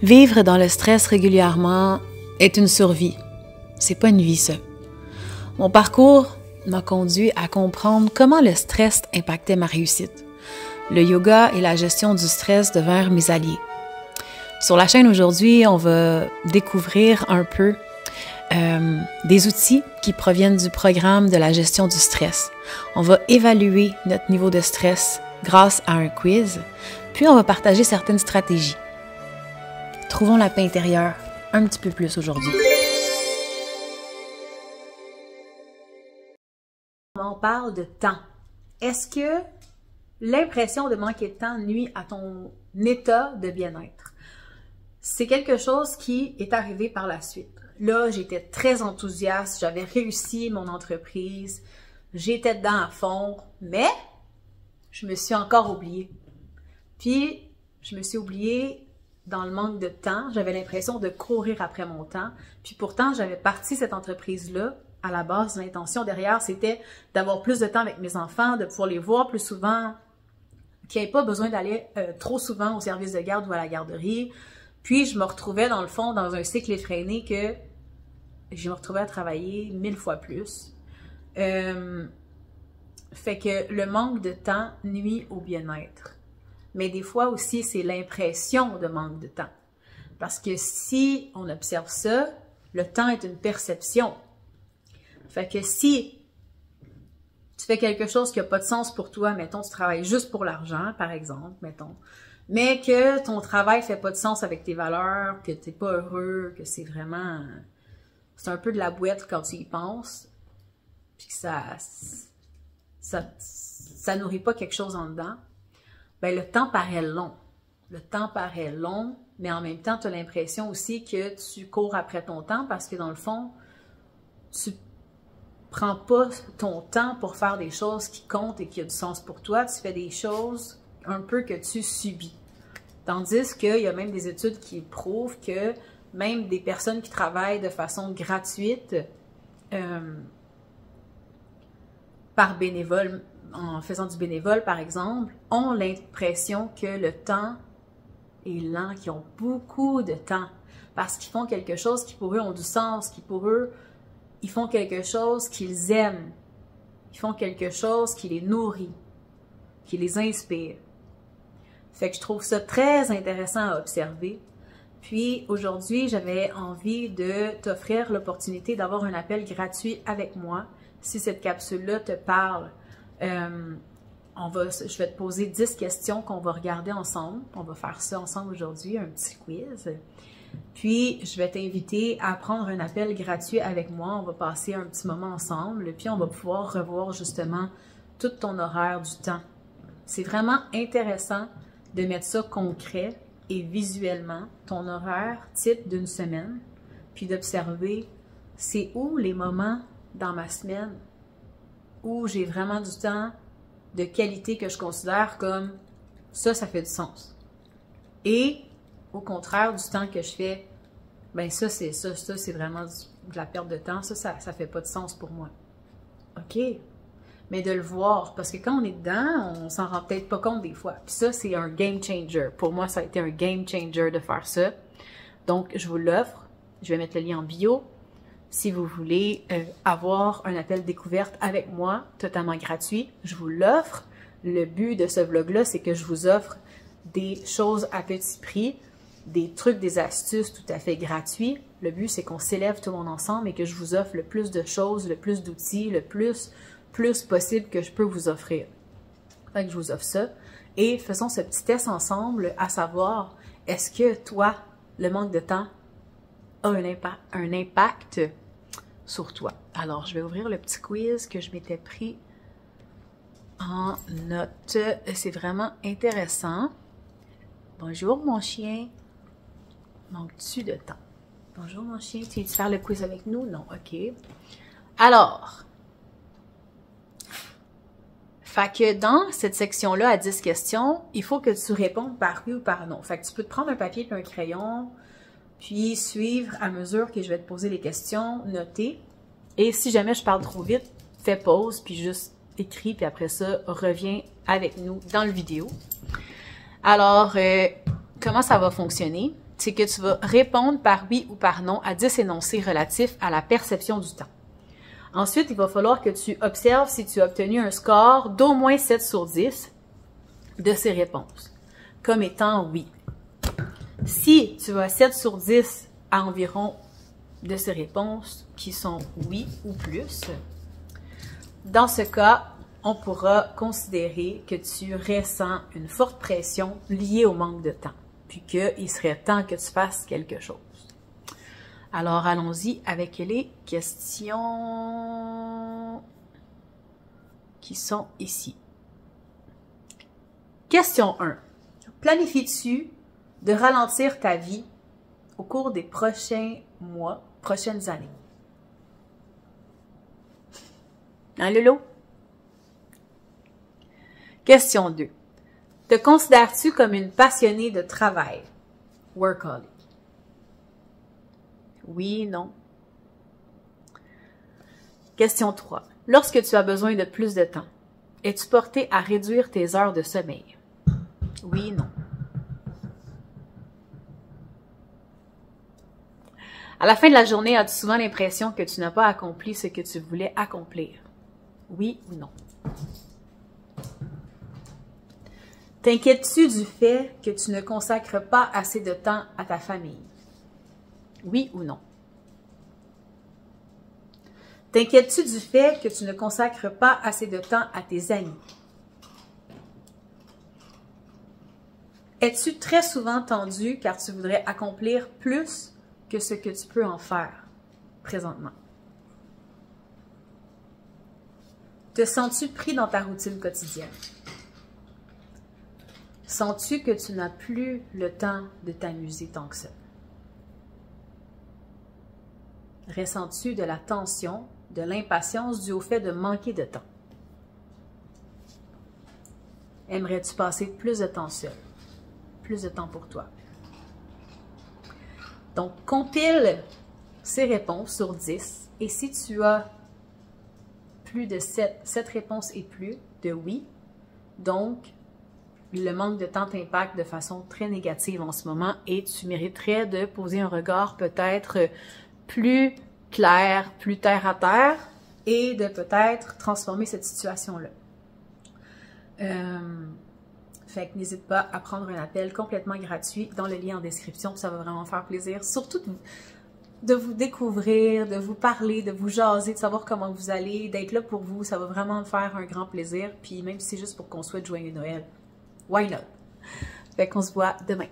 Vivre dans le stress régulièrement est une survie. C'est pas une vie, ça. Mon parcours m'a conduit à comprendre comment le stress impactait ma réussite. Le yoga et la gestion du stress devinrent mes alliés. Sur la chaîne aujourd'hui, on va découvrir un peu des outils qui proviennent du programme de la gestion du stress. On va évaluer notre niveau de stress grâce à un quiz, puis on va partager certaines stratégies. Trouvons la paix intérieure un petit peu plus aujourd'hui. On parle de temps. Est-ce que l'impression de manquer de temps nuit à ton état de bien-être? C'est quelque chose qui est arrivé par la suite. Là, j'étais très enthousiaste, j'avais réussi mon entreprise, j'étais dedans à fond, mais je me suis encore oubliée. Puis, je me suis oubliée dans le manque de temps. J'avais l'impression de courir après mon temps. Puis pourtant, j'avais parti cette entreprise-là. À la base, l'intention derrière, c'était d'avoir plus de temps avec mes enfants, de pouvoir les voir plus souvent, qu'il n'y ait pas besoin d'aller trop souvent au service de garde ou à la garderie. Puis, je me retrouvais dans le fond dans un cycle effréné que je me retrouvais à travailler 1000 fois plus. Fait que le manque de temps nuit au bien-être. Mais des fois aussi, c'est l'impression de manque de temps. Parce que si on observe ça, le temps est une perception. Fait que si tu fais quelque chose qui n'a pas de sens pour toi, mettons, tu travailles juste pour l'argent, par exemple, mettons, mais que ton travail ne fait pas de sens avec tes valeurs, que tu n'es pas heureux, que c'est vraiment... c'est un peu de la boîte quand tu y penses, puis que ça nourrit pas quelque chose en dedans, ben le temps paraît long. Le temps paraît long, mais en même temps, tu as l'impression aussi que tu cours après ton temps parce que dans le fond, tu prends pas ton temps pour faire des choses qui comptent et qui ont du sens pour toi. Tu fais des choses un peu que tu subis. Tandis qu'il y a même des études qui prouvent que même des personnes qui travaillent de façon gratuite par bénévole, en faisant du bénévole par exemple, ont l'impression que le temps est lent, qu'ils ont beaucoup de temps parce qu'ils font quelque chose qui pour eux ont du sens, qui pour eux, ils font quelque chose qu'ils aiment, ils font quelque chose qui les nourrit, qui les inspire. Fait que je trouve ça très intéressant à observer. Puis aujourd'hui, j'avais envie de t'offrir l'opportunité d'avoir un appel gratuit avec moi. Si cette capsule-là te parle, je vais te poser 10 questions qu'on va regarder ensemble. On va faire ça ensemble aujourd'hui, un petit quiz. Puis, je vais t'inviter à prendre un appel gratuit avec moi. On va passer un petit moment ensemble. Puis, on va pouvoir revoir justement tout ton horaire du temps. C'est vraiment intéressant de mettre ça concret et visuellement, ton horaire type d'une semaine, puis d'observer c'est où les moments dans ma semaine où j'ai vraiment du temps de qualité que je considère comme ça fait du sens. Et au contraire du temps que je fais, ben ça c'est vraiment de la perte de temps, ça fait pas de sens pour moi. OK? Mais de le voir, parce que quand on est dedans, on s'en rend peut-être pas compte des fois. Puis ça, c'est un game changer. Pour moi, ça a été un game changer de faire ça. Donc, je vous l'offre. Je vais mettre le lien en bio. Si vous voulez avoir un appel découverte avec moi, totalement gratuit, je vous l'offre. Le but de ce vlog-là, c'est que je vous offre des choses à petit prix, des trucs, des astuces tout à fait gratuits. Le but, c'est qu'on s'élève tout le monde ensemble et que je vous offre le plus de choses, le plus d'outils, le plus possible que je peux vous offrir. Fait que je vous offre ça. Et faisons ce petit test ensemble, à savoir, est-ce que toi, le manque de temps a un impact sur toi? Alors, je vais ouvrir le petit quiz que je m'étais pris en note. C'est vraiment intéressant. Bonjour, mon chien. Manques-tu de temps? Bonjour, mon chien. Tu viens de faire le quiz avec nous? Non, OK. Alors, fait que dans cette section-là, à 10 questions, il faut que tu répondes par oui ou par non. Fait que tu peux te prendre un papier et un crayon, puis suivre à mesure que je vais te poser les questions, noter. Et si jamais je parle trop vite, fais pause, puis juste écris, puis après ça, reviens avec nous dans le vidéo. Alors, comment ça va fonctionner? c'est que tu vas répondre par oui ou par non à 10 énoncés relatifs à la perception du temps. Ensuite, il va falloir que tu observes si tu as obtenu un score d'au moins 7 sur 10 de ces réponses, comme étant oui. Si tu as 7 sur 10 à environ de ces réponses qui sont oui ou plus, dans ce cas, on pourra considérer que tu ressens une forte pression liée au manque de temps, puis qu'il serait temps que tu fasses quelque chose. Alors, allons-y avec les questions qui sont ici. Question 1. Planifies-tu de ralentir ta vie au cours des prochains mois, prochaines années? Hein, Lolo? Question 2. Te considères-tu comme une passionnée de travail? Workaholic. Oui, non. Question 3. Lorsque tu as besoin de plus de temps, es-tu porté à réduire tes heures de sommeil? Oui, non. À la fin de la journée, as-tu souvent l'impression que tu n'as pas accompli ce que tu voulais accomplir? Oui ou non? T'inquiètes-tu du fait que tu ne consacres pas assez de temps à ta famille? Oui ou non? T'inquiètes-tu du fait que tu ne consacres pas assez de temps à tes amis? Es-tu très souvent tendu car tu voudrais accomplir plus que ce que tu peux en faire présentement? Te sens-tu pris dans ta routine quotidienne? Sens-tu que tu n'as plus le temps de t'amuser tant que ça? Ressens-tu de la tension, de l'impatience due au fait de manquer de temps? Aimerais-tu passer plus de temps seul? Plus de temps pour toi? Donc, compile ces réponses sur 10 et si tu as plus de 7 réponses et plus de oui, donc le manque de temps t'impacte de façon très négative en ce moment et tu mériterais de poser un regard peut-être plus clair, plus terre à terre et de peut-être transformer cette situation-là. Fait que n'hésite pas à prendre un appel complètement gratuit dans le lien en description, ça va vraiment faire plaisir. Surtout de vous découvrir, de vous parler, de vous jaser, de savoir comment vous allez, d'être là pour vous, ça va vraiment me faire un grand plaisir. Puis même si c'est juste pour qu'on souhaite joyeux Noël, why not? Fait qu'on se voit demain.